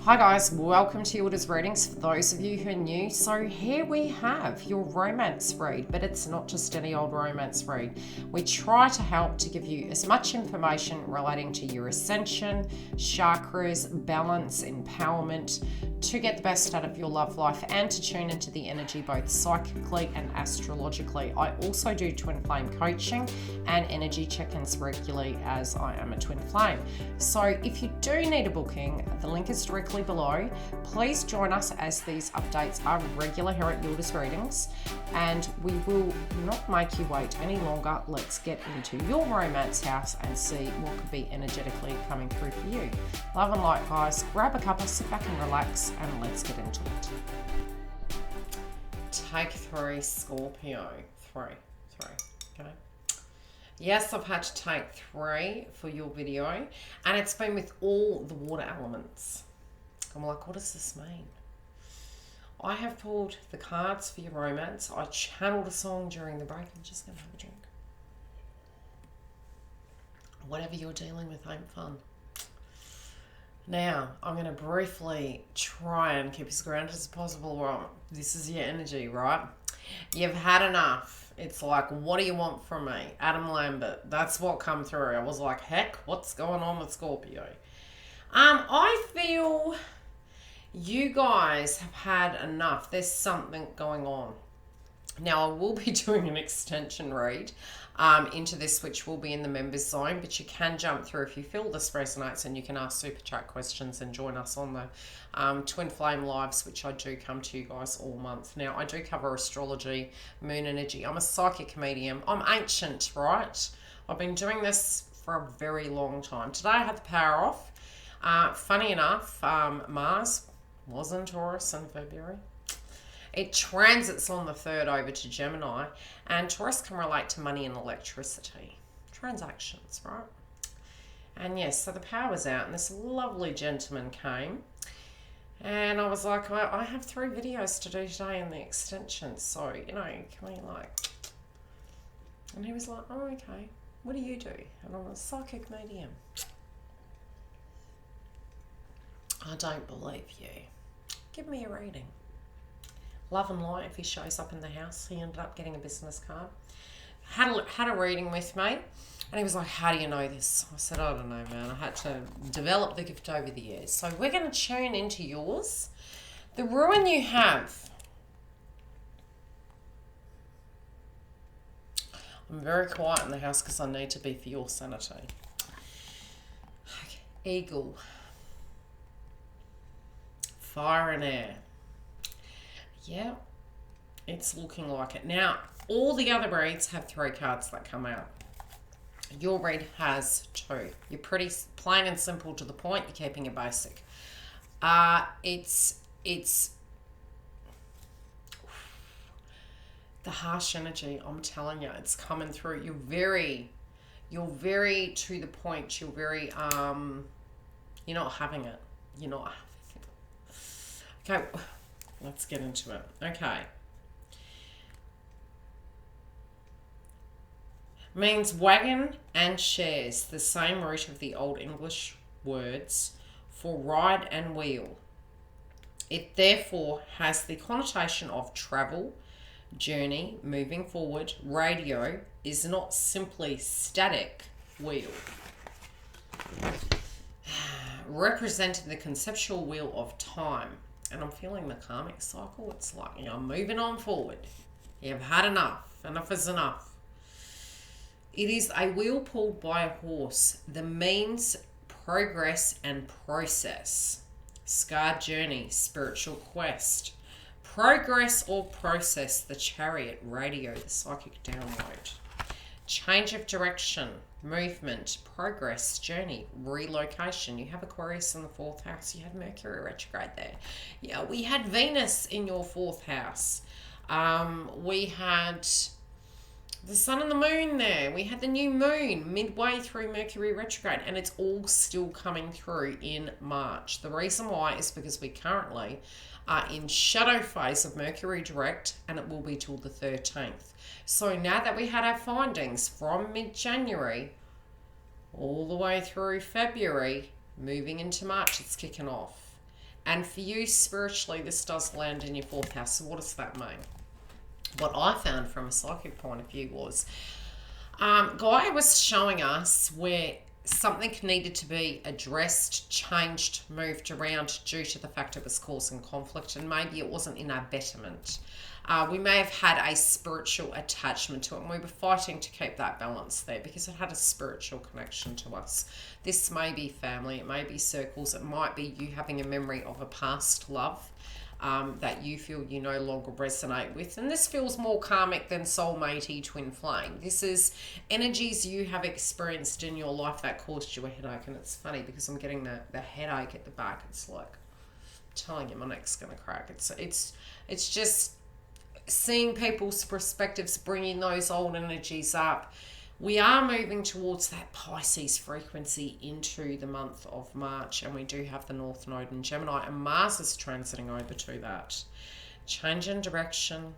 Hi guys, welcome to YILDIZ readings for those of you who are new. So here we have your romance read, but it's not just any old romance read. We try to help to give you as much information relating to your ascension, chakras, balance, empowerment, to get the best out of your love life and to tune into the energy both psychically and astrologically. I also do twin flame coaching and energy check-ins regularly as I am a twin flame. So if you do need a booking, the link is directly below. Please join us as these updates are regular here at YILDIZ readings, and we will not make you wait any longer. Let's get into your romance house and see what could be energetically coming through for you. Love and light, guys. Grab a cuppa, sit back and relax, and let's get into it. Take 3, Scorpio. 3. Okay. Yes, I've had to take 3 for your video, and it's been with all the water elements. I'm like, what does this mean? I have pulled the cards for your romance. I channeled a song during the break. I'm just going to have a drink. Whatever you're dealing with ain't fun. Now, I'm going to briefly try and keep as grounded as possible. Right? This is your energy, right? You've had enough. It's like, what do you want from me? Adam Lambert. That's what come through. I was like, heck, what's going on with Scorpio? I feel you guys have had enough. There's something going on. Now, I will be doing an extension read into this, which will be in the members zone, but you can jump through if you feel this resonates, and you can ask super chat questions and join us on the twin flame lives, which I do come to you guys all month. Now, I do cover astrology, moon energy. I'm a psychic medium. I'm ancient, right? I've been doing this for a very long time. Today I had the power off. Funny enough, Mars was in Taurus in February. It transits on the 3rd over to Gemini, and Taurus can relate to money and electricity. Transactions, right? And yes, so the power was out, and this lovely gentleman came, and I was like, well, I have 3 videos to do today in the extension, so, you know, can we like... And he was like, oh, okay, what do you do? And I'm a psychic medium. I don't believe you. Give me a reading. Love and light, if he shows up in the house. He ended up getting a business card. Had a reading with me, and he was like, how do you know this? I said, I don't know, man. I had to develop the gift over the years. So we're going to tune into yours. The ruin you have. I'm very quiet in the house because I need to be for your sanity. Okay. Eagle. Fire and air. Yeah, it's looking like it. Now, all the other reads have 3 cards that come out. Your read has 2. You're pretty plain and simple to the point. You're keeping it basic. It's the harsh energy. I'm telling you, it's coming through. You're very to the point. You're very you're not having it. You're not having it. Okay. Let's get into it. Okay. Means wagon and shares, the same root of the Old English words for ride and wheel. It therefore has the connotation of travel, journey, moving forward. Radio is not simply static wheel. Representing the conceptual wheel of time. And I'm feeling the karmic cycle. It's like, you know, moving on forward. You've had enough. Enough is enough. It is a wheel pulled by a horse. The means progress and process. Scarred journey, spiritual quest. Progress or process, the chariot, radio, the psychic download. Change of direction, movement, progress, journey, relocation. You have Aquarius in the 4th house. You had Mercury retrograde there. Yeah, we had Venus in your 4th house. We had the sun and the moon there. We had the new moon midway through Mercury retrograde, and it's all still coming through in March. The reason why is because we currently are in shadow phase of Mercury direct, and it will be till the 13th. So now that we had our findings from mid-January all the way through February, moving into March, it's kicking off. And for you, spiritually, this does land in your 4th house. So what does that mean? What I found from a psychic point of view was Gaia was showing us where something needed to be addressed, changed, moved around due to the fact it was causing conflict, and maybe it wasn't in our betterment. We may have had a spiritual attachment to it, and we were fighting to keep that balance there because it had a spiritual connection to us. This may be family, it may be circles, it might be you having a memory of a past love that you feel you no longer resonate with. And this feels more karmic than soulmate-y twin flame. This is energies you have experienced in your life that caused you a headache. And it's funny because I'm getting the headache at the back. It's like, I'm telling you, my neck's going to crack. It's just seeing people's perspectives, bringing those old energies up. We are moving towards that Pisces frequency into the month of March, and we do have the North Node in Gemini, and Mars is transiting over to that. Change in direction,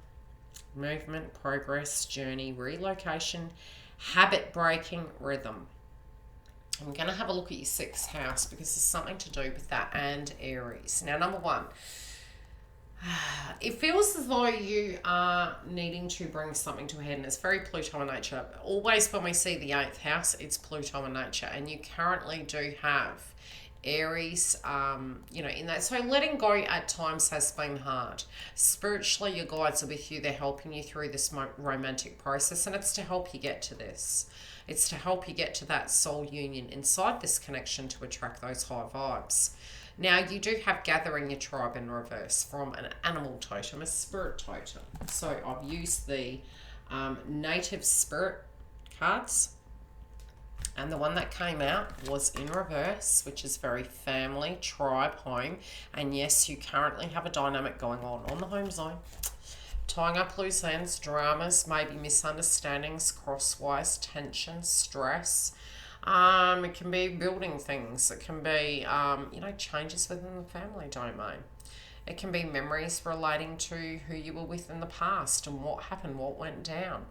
movement, progress, journey, relocation, habit breaking, rhythm. I'm going to have a look at your 6th house because there's something to do with that and Aries. Now, number 1. It feels as though you are needing to bring something to a head, and it's very Pluto in nature. Always when we see the 8th house, it's Pluto in nature, and you currently do have Aries, in that. So letting go at times has been hard. Spiritually, your guides are with you. They're helping you through this romantic process, and it's to help you get to this. It's to help you get to that soul union inside this connection to attract those high vibes. Now, you do have gathering your tribe in reverse from an animal totem, a spirit totem. So I've used the native spirit cards. And the one that came out was in reverse, which is very family, tribe, home. And yes, you currently have a dynamic going on the home zone. Tying up loose ends, dramas, maybe misunderstandings, crosswise, tension, stress. It can be building things. It can be, changes within the family domain. It can be memories relating to who you were with in the past and what happened, what went down.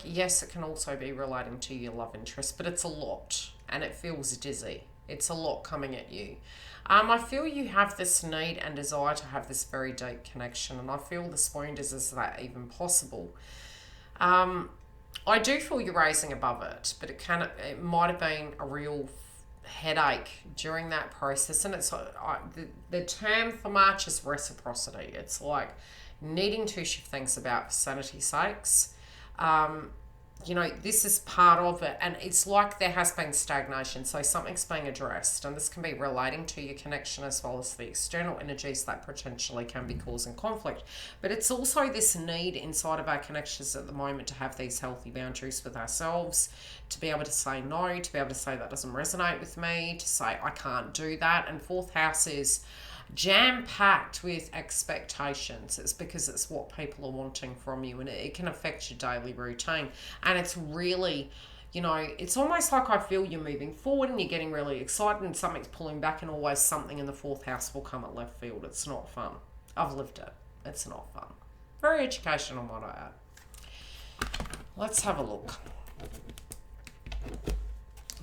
Yes, it can also be relating to your love interest, but it's a lot and it feels dizzy. It's a lot coming at you. I feel you have this need and desire to have this very deep connection, and I feel this wound is that even possible. I do feel you're raising above it, but it might have been a real headache during that process. And it's the term for March is reciprocity. It's like needing to shift things about for sanity's sakes. This is part of it, and it's like there has been stagnation, so something's being addressed, and this can be relating to your connection as well as the external energies that potentially can be causing conflict. But it's also this need inside of our connections at the moment to have these healthy boundaries with ourselves, to be able to say no, to be able to say that doesn't resonate with me, to say I can't do that. And 4th house is jam-packed with expectations. It's because it's what people are wanting from you, and it can affect your daily routine. And it's really, it's almost like I feel you're moving forward and you're getting really excited and something's pulling back, and always something in the 4th house will come at left field. It's not fun. I've lived it. It's not fun. Very educational, might I add. Let's have a look.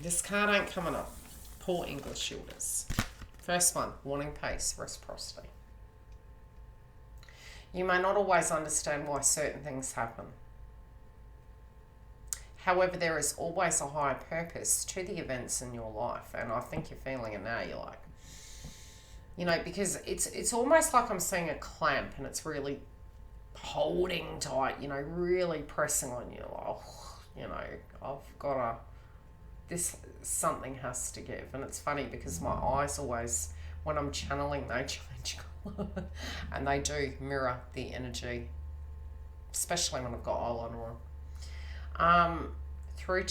This card ain't coming up. Poor English YILDIZ. First one, wanting peace, reciprocity. You may not always understand why certain things happen. However, there is always a higher purpose to the events in your life, and I think you're feeling it now. You're like, because it's almost like I'm seeing a clamp, and it's really holding tight, really pressing on you. I've got to... something has to give. And it's funny because my eyes always, when I'm channeling, they change colour and they do mirror the energy, especially when I've got eyeliner on. Through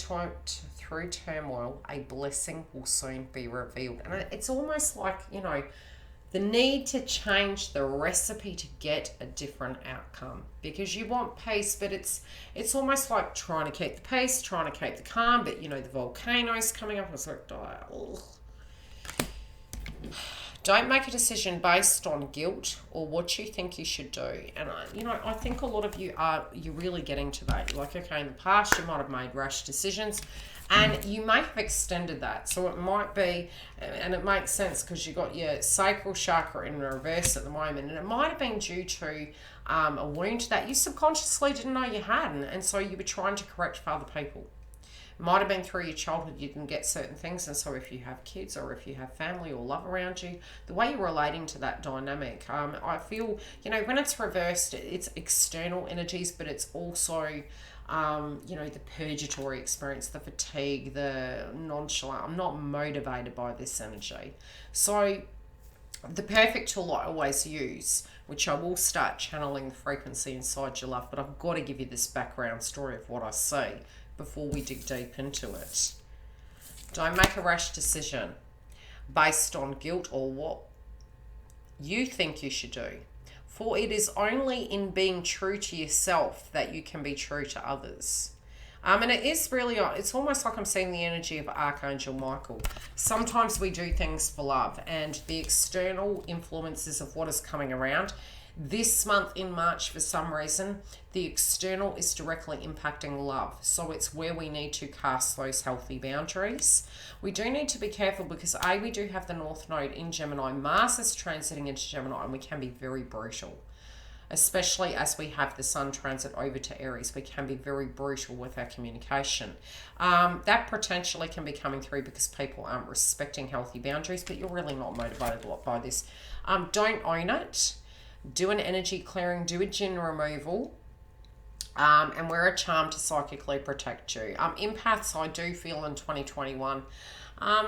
turmoil, a blessing will soon be revealed. And it's almost like, the need to change the recipe to get a different outcome, because you want peace, but it's almost like trying to keep the peace, trying to keep the calm, but the volcano's coming up and it's like, don't make a decision based on guilt or what you think you should do. And I think a lot of you're really getting to that. You're like, okay, in the past you might have made rash decisions, And you may have extended that. So it might be, and it makes sense because you've got your sacral chakra in reverse at the moment. And it might have been due to a wound that you subconsciously didn't know you had. And so you were trying to correct for other people. It might have been through your childhood you didn't get certain things. And so if you have kids or if you have family or love around you, the way you're relating to that dynamic, I feel, you know, when it's reversed, it's external energies, but it's also... you know, the purgatory experience, the fatigue, the nonchalant. I'm not motivated by this energy. So the perfect tool I always use, which I will start channeling the frequency inside your love, but I've got to give you this background story of what I see before we dig deep into it. Don't make a rash decision based on guilt or what you think you should do. For it is only in being true to yourself that you can be true to others. And it is really, it's almost like I'm seeing the energy of Archangel Michael. Sometimes we do things for love, and the external influences of what is coming around. This month in March, for some reason, the external is directly impacting love. So it's where we need to cast those healthy boundaries. We do need to be careful because A, we do have the North Node in Gemini. Mars is transiting into Gemini, and we can be very brutal. Especially as we have the Sun transit over to Aries, we can be very brutal with our communication. That potentially can be coming through because people aren't respecting healthy boundaries, but you're really not motivated a lot by this. Don't own it. Do an energy clearing, do a gin removal, and wear a charm to psychically protect you. Empaths, I do feel in 2021,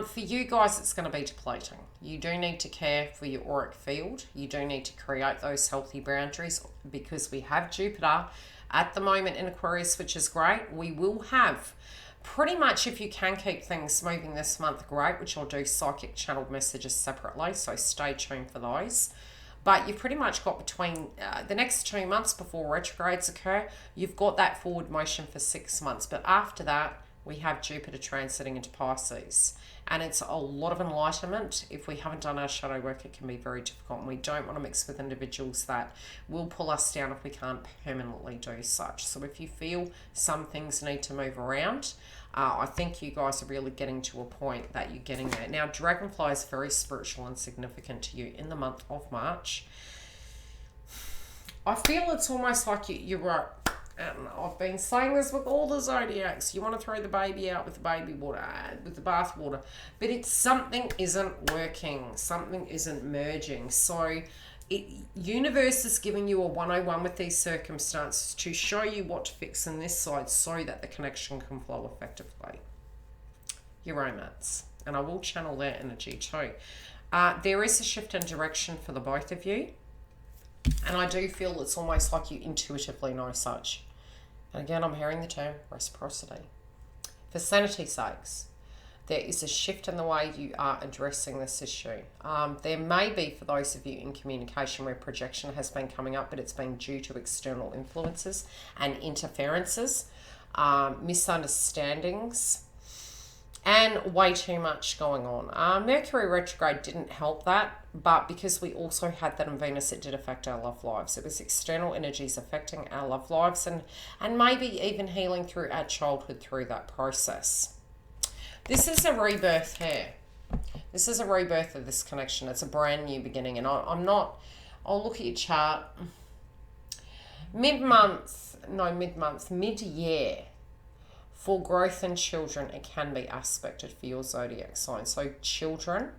for you guys, it's going to be depleting. You do need to care for your auric field. You do need to create those healthy boundaries because we have Jupiter at the moment in Aquarius, which is great. We will have pretty much, if you can keep things moving this month, great, which I'll do psychic channeled messages separately, so stay tuned for those. But you've pretty much got between the next 2 months before retrogrades occur, you've got that forward motion for 6 months. But after that, we have Jupiter transiting into Pisces. And it's a lot of enlightenment. If we haven't done our shadow work, it can be very difficult. And we don't want to mix with individuals that will pull us down if we can't permanently do such. So if you feel some things need to move around, I think you guys are really getting to a point that you're getting there. Now, Dragonfly is very spiritual and significant to you in the month of March. I feel it's almost like you're right. And I've been saying this with all the zodiacs. You want to throw the baby out with the baby water, with the bath water. But it's something isn't working. Something isn't merging. So universe is giving you a 101 with these circumstances to show you what to fix on this side so that the connection can flow effectively. Your romance. And I will channel their energy too. There is a shift in direction for the both of you. And I do feel it's almost like you intuitively know such. And again, I'm hearing the term reciprocity. For sanity's sakes, there is a shift in the way you are addressing this issue. There may be, for those of you in communication where projection has been coming up, but it's been due to external influences and interferences, misunderstandings, and way too much going on. Mercury retrograde didn't help that, but because we also had that in Venus, it did affect our love lives. It was external energies affecting our love lives and maybe even healing through our childhood through that process. This is a rebirth here. This is a rebirth of this connection. It's a brand new beginning. And I'll look at your chart. Mid-year. For growth in children, it can be aspected for your zodiac sign. So children,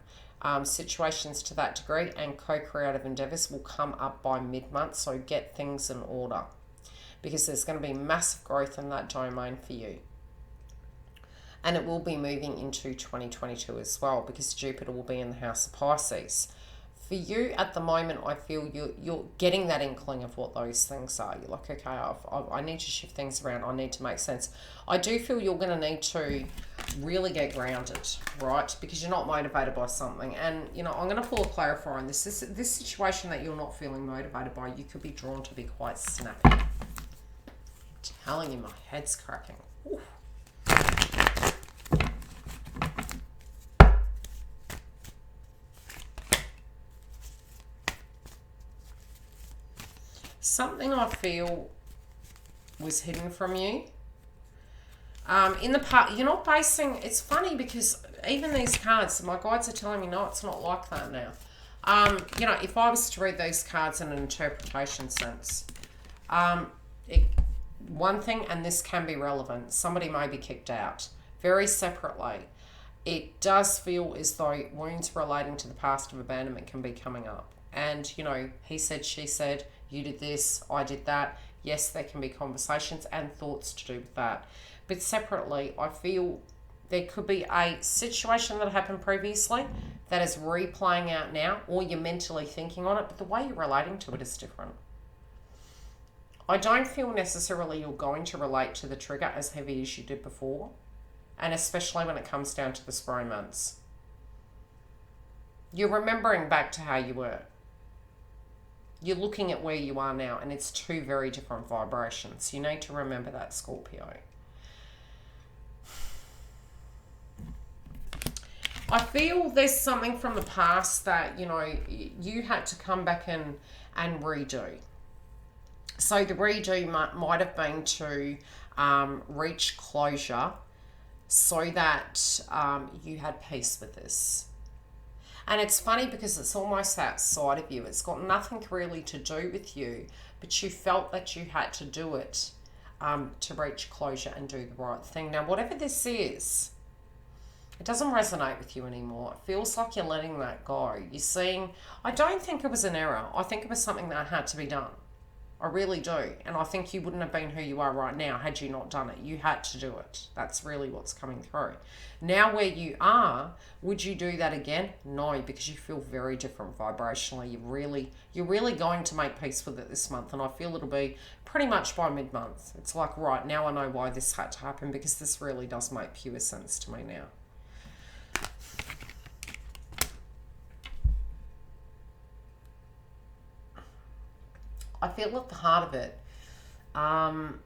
situations to that degree and co-creative endeavors will come up by mid-month. So get things in order because there's going to be massive growth in that domain for you. And it will be moving into 2022 as well because Jupiter will be in the house of Pisces. For you at the moment, I feel you're getting that inkling of what those things are. You're like, okay, I need to shift things around. I need to make sense. I do feel you're going to need to really get grounded, right? Because you're not motivated by something. And, you know, I'm going to pull a clarifier on this. This situation that you're not feeling motivated by, you could be drawn to be quite snappy. I'm telling you, my head's cracking. Ooh. Something I feel was hidden from you. In the part, you're not basing. It's funny because even these cards, my guides are telling me no, it's not like that now. You know, if I was to read these cards in an interpretation sense, one thing, and this can be relevant, somebody may be kicked out. Very separately, it does feel as though wounds relating to the past of abandonment can be coming up. And, you know, he said, she said, you did this, I did that. Yes, there can be conversations and thoughts to do with that. But separately, I feel there could be a situation that happened previously that is replaying out now, or you're mentally thinking on it, but the way you're relating to it is different. I don't feel necessarily you're going to relate to the trigger as heavy as you did before, and especially when it comes down to the spring months. You're remembering back to how you were. You're looking at where you are now, and it's two very different vibrations. You need to remember that, Scorpio. I feel there's something from the past that, you know, you had to come back and redo. So the redo might have been to reach closure so that you had peace with this. And it's funny because it's almost outside of you. It's got nothing really to do with you, but you felt that you had to do it to reach closure and do the right thing. Now, whatever this is, it doesn't resonate with you anymore. It feels like you're letting that go. You're seeing, I don't think it was an error. I think it was something that had to be done. I really do. And I think you wouldn't have been who you are right now had you not done it. You had to do it. That's really what's coming through. Now where you are, would you do that again? No, because you feel very different vibrationally. You're really going to make peace with it this month. And I feel it'll be pretty much by mid-month. It's like, right, now I know why this had to happen, because this really does make pure sense to me now. I feel at the heart of it, and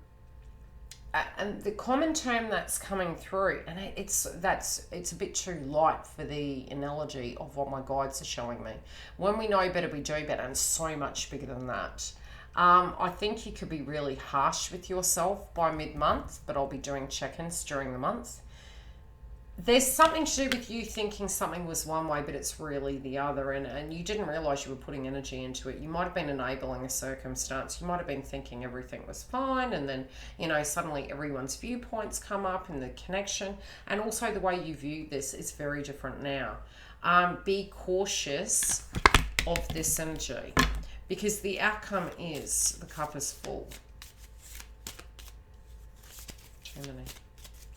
the common term that's coming through, and it's a bit too light for the analogy of what my guides are showing me. When we know better, we do better, and so much bigger than that. I think you could be really harsh with yourself by mid-month, but I'll be doing check-ins during the month. There's something to do with you thinking something was one way, but it's really the other, and you didn't realize you were putting energy into it. You might have been enabling a circumstance. You might have been thinking everything was fine, and then, you know, suddenly everyone's viewpoints come up and the connection, and also the way you view this is very different now. Be cautious of this energy, because the outcome is the cup is full. Gemini.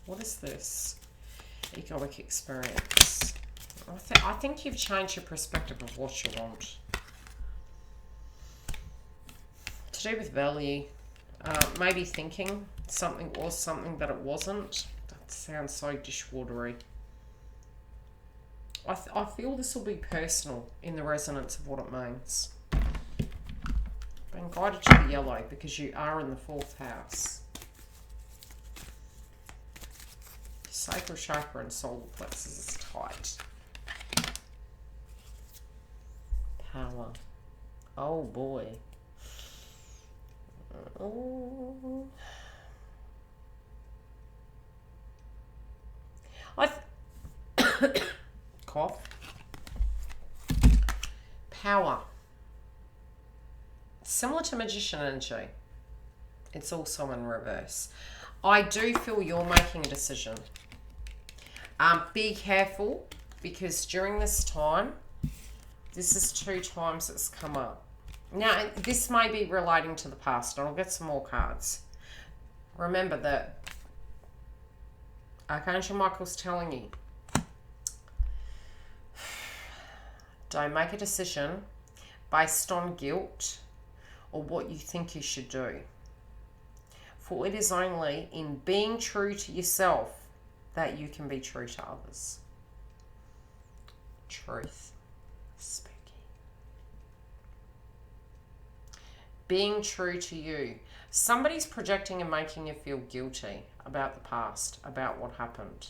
What is this? Egoic experience. I think you've changed your perspective of what you want. To do with value, maybe thinking something was something that it wasn't. That sounds so dishwatery. I feel this will be personal in the resonance of what it means. Being guided to the yellow because you are in the 4th house. Sacral chakra and solar plexus is tight. Power. Oh boy. Oh. Cough. Power. Similar to magician energy. It's also in reverse. I do feel you're making a decision. Be careful, because during this time, this is 2 times it's come up. Now, this may be relating to the past, and I'll get some more cards. Remember that Archangel Michael's telling you, don't make a decision based on guilt or what you think you should do. For it is only in being true to yourself that you can be true to others. Truth. Spooky. Being true to you. Somebody's projecting and making you feel guilty about the past, about what happened.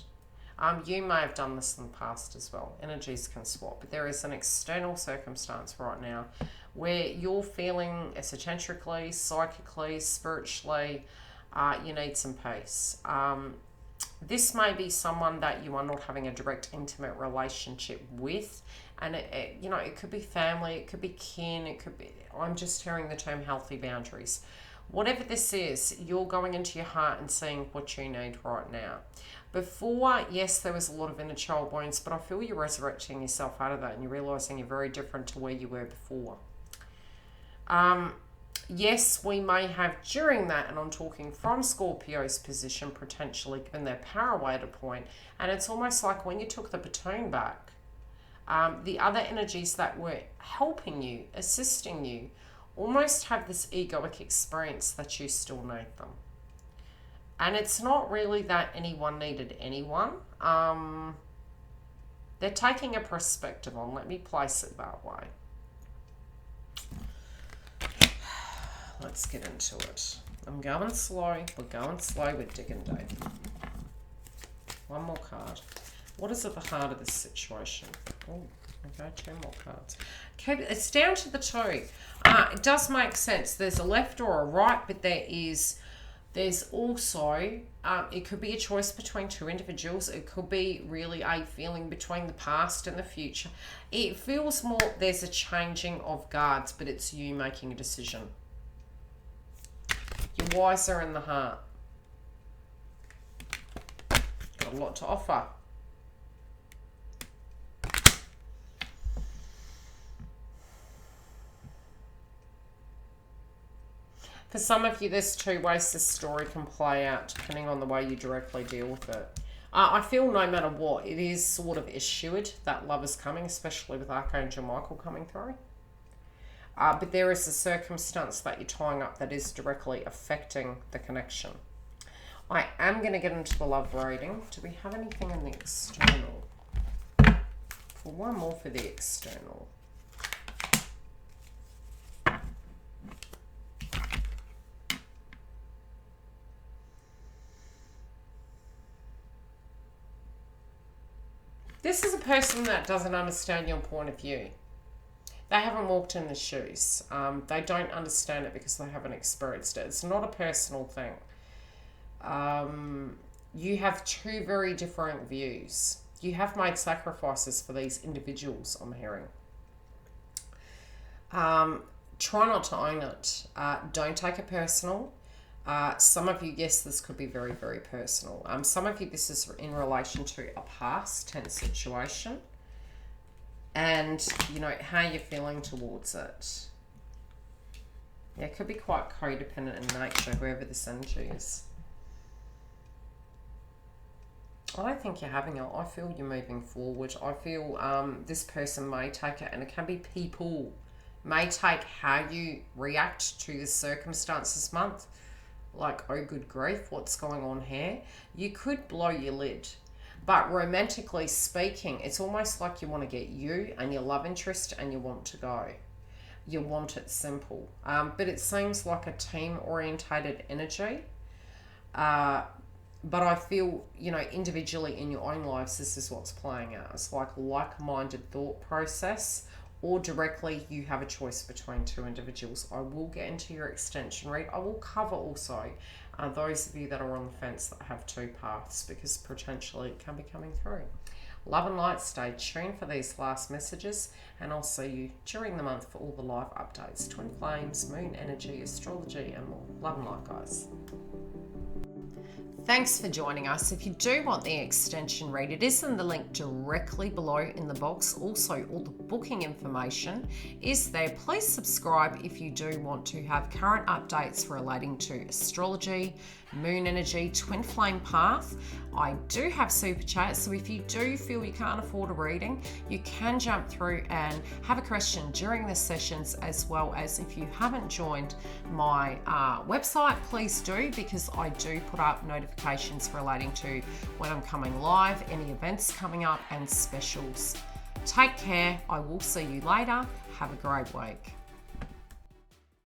You may have done this in the past as well. Energies can swap, but there is an external circumstance right now where you're feeling esoterically, psychically, spiritually, you need some peace. This may be someone that you are not having a direct, intimate relationship with. And, you know, it could be family, it could be kin, it could be... I'm just hearing the term healthy boundaries. Whatever this is, you're going into your heart and seeing what you need right now. Before, yes, there was a lot of inner child wounds, but I feel you're resurrecting yourself out of that and you're realising you're very different to where you were before. Yes, we may have during that, and I'm talking from Scorpio's position, potentially given their power away at a point, and it's almost like when you took the baton back, the other energies that were helping you, assisting you, almost have this egoic experience that you still need them. And it's not really that anyone needed anyone. They're taking a perspective on, let me place it that way. Let's get into it. I'm going slow. We're going slow. We're digging deep. One more card. What is at the heart of this situation? Oh, okay, 2 more cards. Okay, it's down to the 2. It does make sense. There's a left or a right, but there's also, it could be a choice between 2 individuals. It could be really a feeling between the past and the future. It feels more there's a changing of guards, but it's you making a decision. You're wiser in the heart. Got a lot to offer. For some of you, there's 2 ways this story can play out, depending on the way you directly deal with it. I feel no matter what, it is sort of assured that love is coming, especially with Archangel Michael coming through. But there is a circumstance that you're tying up that is directly affecting the connection. I am going to get into the love reading. Do we have anything in the external? For one more for the external. This is a person that doesn't understand your point of view. They haven't walked in the shoes. They don't understand it because they haven't experienced it. It's not a personal thing. You have 2 very different views. You have made sacrifices for these individuals, I'm hearing. Try not to own it. Don't take it personal. Some of you, yes, this could be very, very personal. Some of you, this is in relation to a past tense situation. And, you know, how you're feeling towards it. Yeah, it could be quite codependent in nature, whoever this energy is. I don't think you're having it. I feel you're moving forward. I feel this person may take it, and it can be people, may take how you react to the circumstance this month. Like, oh, good grief, what's going on here? You could blow your lid. But romantically speaking, it's almost like you want to get you and your love interest and you want to go. You want it simple. But it seems like a team-orientated energy. But I feel, you know, individually in your own lives, this is what's playing out. It's like like-minded thought process, or directly you have a choice between 2 individuals. I will get into your extension read. I will cover also those of you that are on the fence that have 2 paths, because potentially it can be coming through. Love and light, stay tuned for these last messages, and I'll see you during the month for all the live updates, twin flames, moon energy, astrology, and more. Love and light, guys. Thanks for joining us. If you do want the extension read, it is in the link directly below in the box. Also, all the booking information is there. Please subscribe if you do want to have current updates relating to astrology, moon energy, twin flame path. I do have super chats, so if you do feel you can't afford a reading, you can jump through and have a question during the sessions, as well as if you haven't joined my website, please do, because I do put up notifications relating to when I'm coming live, any events coming up, and specials. Take care. I will see you later. Have a great week.